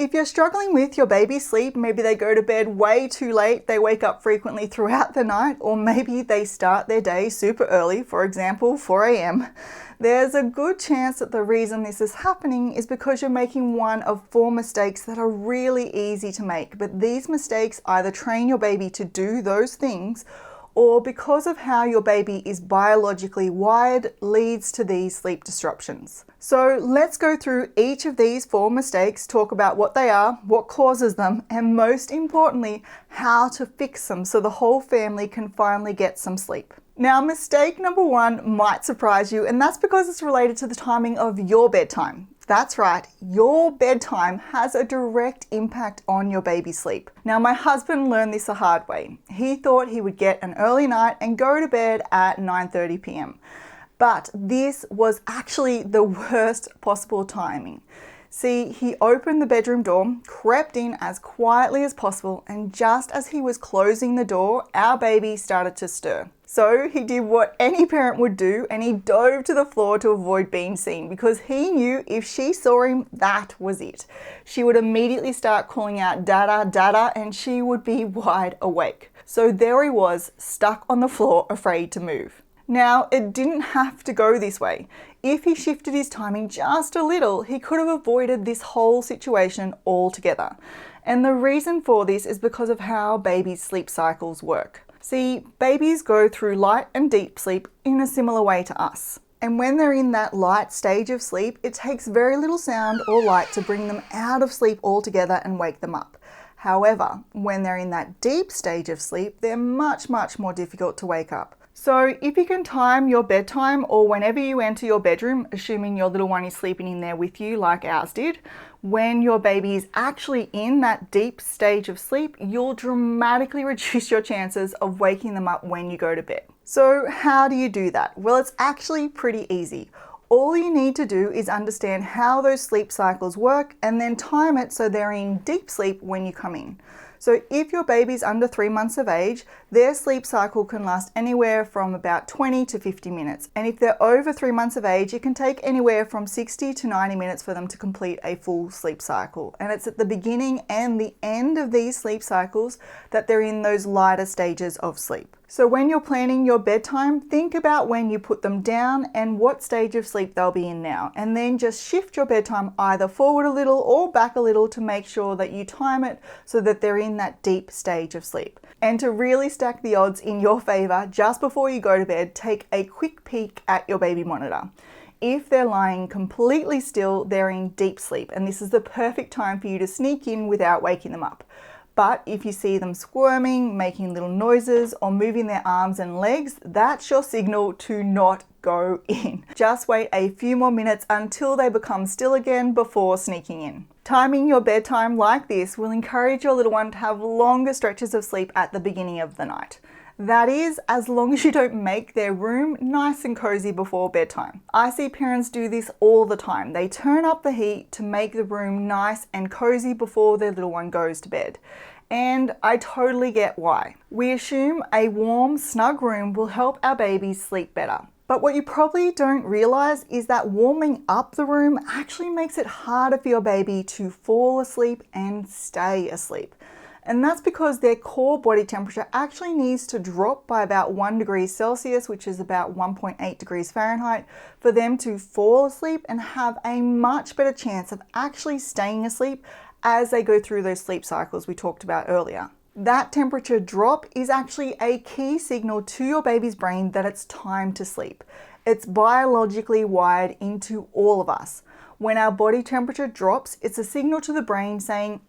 If you're struggling with your baby's sleep, maybe they go to bed way too late, they wake up frequently throughout the night, or maybe they start their day super early, for example, 4 a.m., there's a good chance that the reason this is happening is because you're making one of 4 mistakes that are really easy to make. But these mistakes either train your baby to do those things, or because of how your baby is biologically wired, leads to these sleep disruptions. So let's go through each of these 4 mistakes, talk about what they are, what causes them, and most importantly, how to fix them so the whole family can finally get some sleep. Now, mistake number 1 might surprise you, and that's because it's related to the timing of your bedtime. That's right, your bedtime has a direct impact on your baby's sleep. Now, my husband learned this the hard way. He thought he would get an early night and go to bed at 9:30 p.m. But this was actually the worst possible timing. See, he opened the bedroom door, crept in as quietly as possible, and just as he was closing the door, our baby started to stir. So he did what any parent would do, and he dove to the floor to avoid being seen, because he knew if she saw him, that was it. She would immediately start calling out "Dada, Dada," and she would be wide awake. So there he was, stuck on the floor, afraid to move. Now, it didn't have to go this way. If he shifted his timing just a little, he could have avoided this whole situation altogether. And the reason for this is because of how babies' sleep cycles work. See, babies go through light and deep sleep in a similar way to us. And when they're in that light stage of sleep, it takes very little sound or light to bring them out of sleep altogether and wake them up. However, when they're in that deep stage of sleep, they're much more difficult to wake up. So if you can time your bedtime, or whenever you enter your bedroom, assuming your little one is sleeping in there with you like ours did, when your baby is actually in that deep stage of sleep, you'll dramatically reduce your chances of waking them up when you go to bed. So how do you do that? Well, it's actually pretty easy. All you need to do is understand how those sleep cycles work and then time it so they're in deep sleep when you come in. So if your baby's under 3 months of age, their sleep cycle can last anywhere from about 20 to 50 minutes. And if they're over 3 months of age, it can take anywhere from 60 to 90 minutes for them to complete a full sleep cycle. And it's at the beginning and the end of these sleep cycles that they're in those lighter stages of sleep. So when you're planning your bedtime, think about when you put them down and what stage of sleep they'll be in now. And then just shift your bedtime either forward a little or back a little to make sure that you time it so that they're in that deep stage of sleep. And to really stack the odds in your favor, just before you go to bed, take a quick peek at your baby monitor. If they're lying completely still, they're in deep sleep, and this is the perfect time for you to sneak in without waking them up. But if you see them squirming, making little noises, or moving their arms and legs, that's your signal to not go in. Just wait a few more minutes until they become still again before sneaking in. Timing your bedtime like this will encourage your little one to have longer stretches of sleep at the beginning of the night. That is, as long as you don't make their room nice and cozy before bedtime. I see parents do this all the time. They turn up the heat to make the room nice and cozy before their little one goes to bed. And I totally get why. We assume a warm, snug room will help our babies sleep better. But what you probably don't realize is that warming up the room actually makes it harder for your baby to fall asleep and stay asleep. And that's because their core body temperature actually needs to drop by about 1 degree Celsius, which is about 1.8 degrees Fahrenheit, for them to fall asleep and have a much better chance of actually staying asleep as they go through those sleep cycles we talked about earlier. That temperature drop is actually a key signal to your baby's brain that it's time to sleep. It's biologically wired into all of us. When our body temperature drops, it's a signal to the brain saying,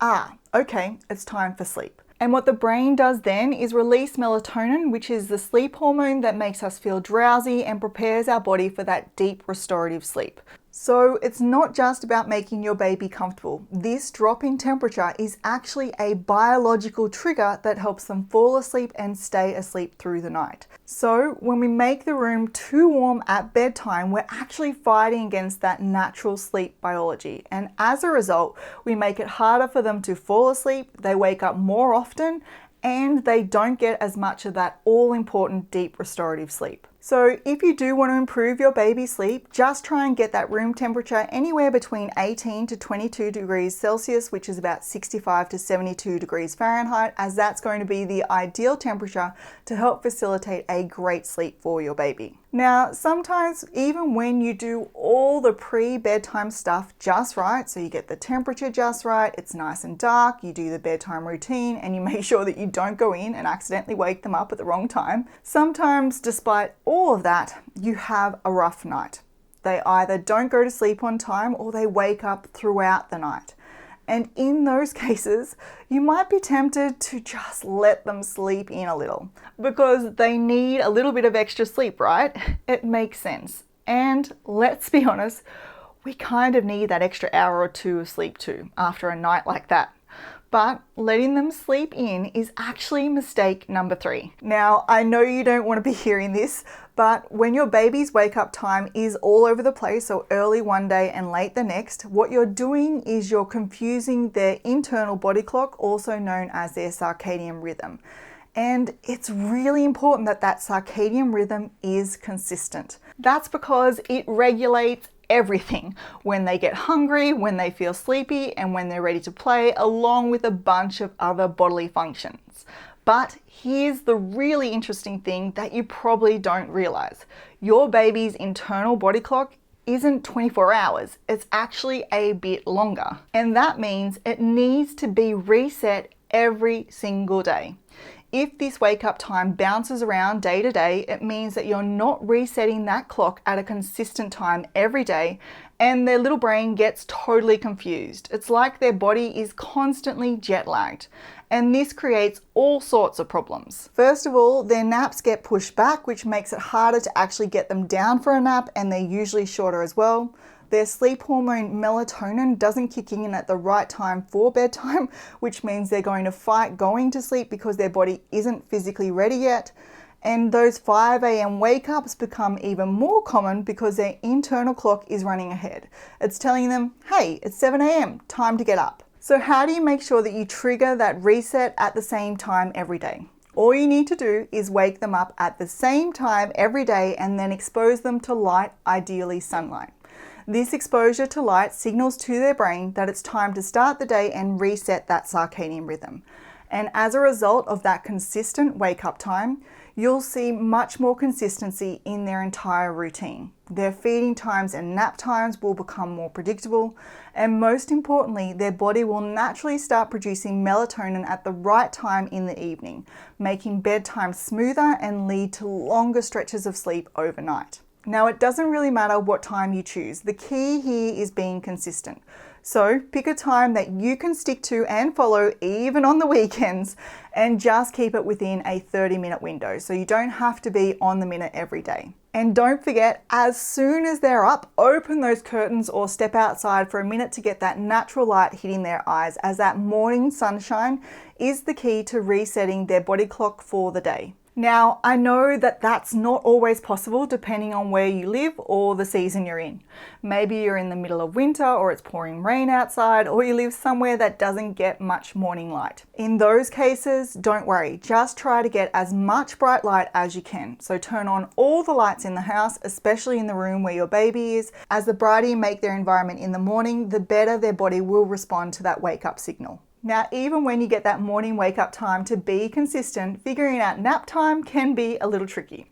okay, it's time for sleep. And what the brain does then is release melatonin, which is the sleep hormone that makes us feel drowsy and prepares our body for that deep restorative sleep. So it's not just about making your baby comfortable. This drop in temperature is actually a biological trigger that helps them fall asleep and stay asleep through the night. So when we make the room too warm at bedtime, we're actually fighting against that natural sleep biology. And as a result, we make it harder for them to fall asleep, they wake up more often, and they don't get as much of that all-important deep restorative sleep. So if you do want to improve your baby's sleep, just try and get that room temperature anywhere between 18 to 22 degrees Celsius, which is about 65 to 72 degrees Fahrenheit, as that's going to be the ideal temperature to help facilitate a great sleep for your baby. Now, sometimes even when you do all the pre-bedtime stuff just right, so you get the temperature just right, it's nice and dark, you do the bedtime routine, and you make sure that you don't go in and accidentally wake them up at the wrong time, sometimes despite all of that, you have a rough night. They either don't go to sleep on time or they wake up throughout the night. And in those cases, you might be tempted to just let them sleep in a little because they need a little bit of extra sleep, right? It makes sense. And let's be honest, we kind of need that extra hour or two of sleep too after a night like that. But letting them sleep in is actually mistake number 3. Now, I know you don't want to be hearing this, but when your baby's wake up time is all over the place, so early one day and late the next, what you're doing is you're confusing their internal body clock, also known as their circadian rhythm. And it's really important that that circadian rhythm is consistent. That's because it regulates everything: when they get hungry, when they feel sleepy, and when they're ready to play, along with a bunch of other bodily functions. But here's the really interesting thing that you probably don't realize. Your baby's internal body clock isn't 24 hours, it's actually a bit longer. And that means it needs to be reset every single day. If this wake up time bounces around day to day, it means that you're not resetting that clock at a consistent time every day, and their little brain gets totally confused. It's like their body is constantly jet lagged, and this creates all sorts of problems. First of all, their naps get pushed back, which makes it harder to actually get them down for a nap, and they're usually shorter as well. Their sleep hormone melatonin doesn't kick in at the right time for bedtime, which means they're going to fight going to sleep because their body isn't physically ready yet. And those 5 a.m. wake-ups become even more common because their internal clock is running ahead. It's telling them, hey, it's 7 a.m., time to get up. So how do you make sure that you trigger that reset at the same time every day? All you need to do is wake them up at the same time every day and then expose them to light, ideally sunlight. This exposure to light signals to their brain that it's time to start the day and reset that circadian rhythm. And as a result of that consistent wake-up time, you'll see much more consistency in their entire routine. Their feeding times and nap times will become more predictable, and most importantly, their body will naturally start producing melatonin at the right time in the evening, making bedtime smoother and lead to longer stretches of sleep overnight. Now, it doesn't really matter what time you choose. The key here is being consistent. So pick a time that you can stick to and follow even on the weekends, and just keep it within a 30-minute window. So you don't have to be on the minute every day. And don't forget, as soon as they're up, open those curtains or step outside for a minute to get that natural light hitting their eyes, as that morning sunshine is the key to resetting their body clock for the day. Now, I know that that's not always possible depending on where you live or the season you're in. Maybe you're in the middle of winter, or it's pouring rain outside, or you live somewhere that doesn't get much morning light. In those cases, don't worry, just try to get as much bright light as you can. So turn on all the lights in the house, especially in the room where your baby is. As the brighter you make their environment in the morning, the better their body will respond to that wake up signal. Now, even when you get that morning wake up time to be consistent, figuring out nap time can be a little tricky.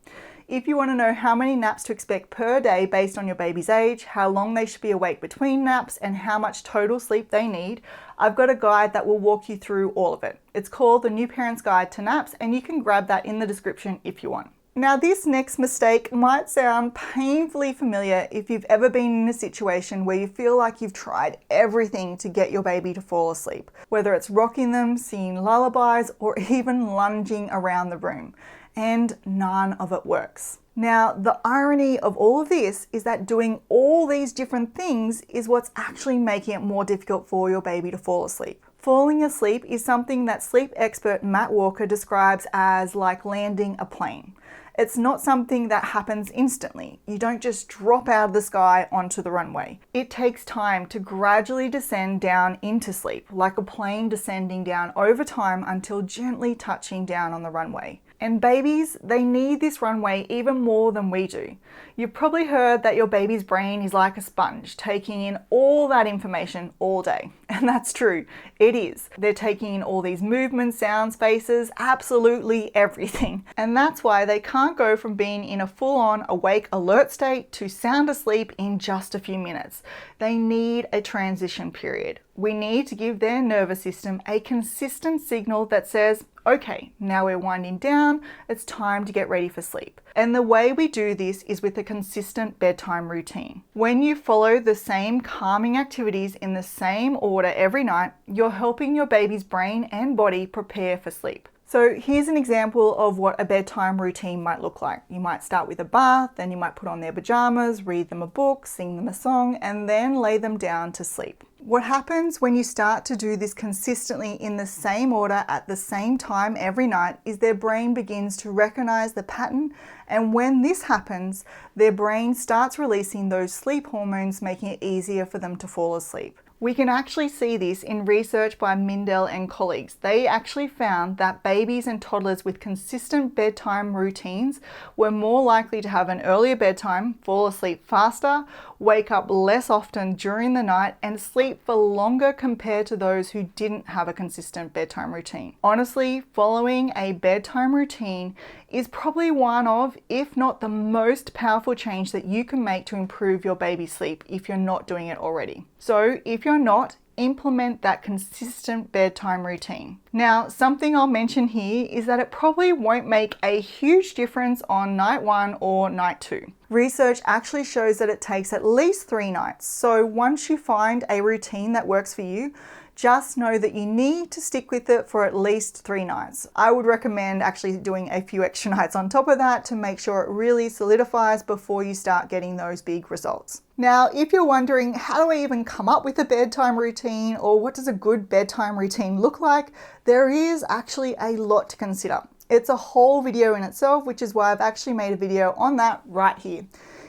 If you want to know how many naps to expect per day based on your baby's age, how long they should be awake between naps, and how much total sleep they need, I've got a guide that will walk you through all of it. It's called the New Parent's Guide to Naps, and you can grab that in the description if you want. Now, this next mistake might sound painfully familiar if you've ever been in a situation where you feel like you've tried everything to get your baby to fall asleep, whether it's rocking them, singing lullabies, or even lunging around the room, and none of it works. Now, the irony of all of this is that doing all these different things is what's actually making it more difficult for your baby to fall asleep. Falling asleep is something that sleep expert Matt Walker describes as like landing a plane. It's not something that happens instantly. You don't just drop out of the sky onto the runway. It takes time to gradually descend down into sleep, like a plane descending down over time until gently touching down on the runway. And babies, they need this runway even more than we do. You've probably heard that your baby's brain is like a sponge, taking in all that information all day. And that's true, it is. They're taking in all these movements, sounds, faces, absolutely everything. And that's why they can't go from being in a full-on awake alert state to sound asleep in just a few minutes. They need a transition period. We need to give their nervous system a consistent signal that says, okay, now we're winding down, it's time to get ready for sleep. And the way we do this is with a consistent bedtime routine. When you follow the same calming activities in the same order every night, you're helping your baby's brain and body prepare for sleep. So here's an example of what a bedtime routine might look like. You might start with a bath, then you might put on their pajamas, read them a book, sing them a song, and then lay them down to sleep. What happens when you start to do this consistently in the same order at the same time every night is their brain begins to recognize the pattern, and when this happens, their brain starts releasing those sleep hormones, making it easier for them to fall asleep. We can actually see this in research by Mindell and colleagues. They actually found that babies and toddlers with consistent bedtime routines were more likely to have an earlier bedtime, fall asleep faster, wake up less often during the night, and sleep for longer compared to those who didn't have a consistent bedtime routine. Honestly, following a bedtime routine is probably one of, if not the most powerful change that you can make to improve your baby's sleep if you're not doing it already. So if you're not, implement that consistent bedtime routine. Now, something I'll mention here is that it probably won't make a huge difference on night 1 or night 2. Research actually shows that it takes at least 3 nights. So once you find a routine that works for you, just know that you need to stick with it for at least 3 nights. I would recommend actually doing a few extra nights on top of that to make sure it really solidifies before you start getting those big results. Now, if you're wondering, how do I even come up with a bedtime routine, or what does a good bedtime routine look like? There is actually a lot to consider. It's a whole video in itself, which is why I've actually made a video on that right here.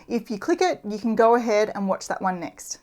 If you click it, you can go ahead and watch that one next.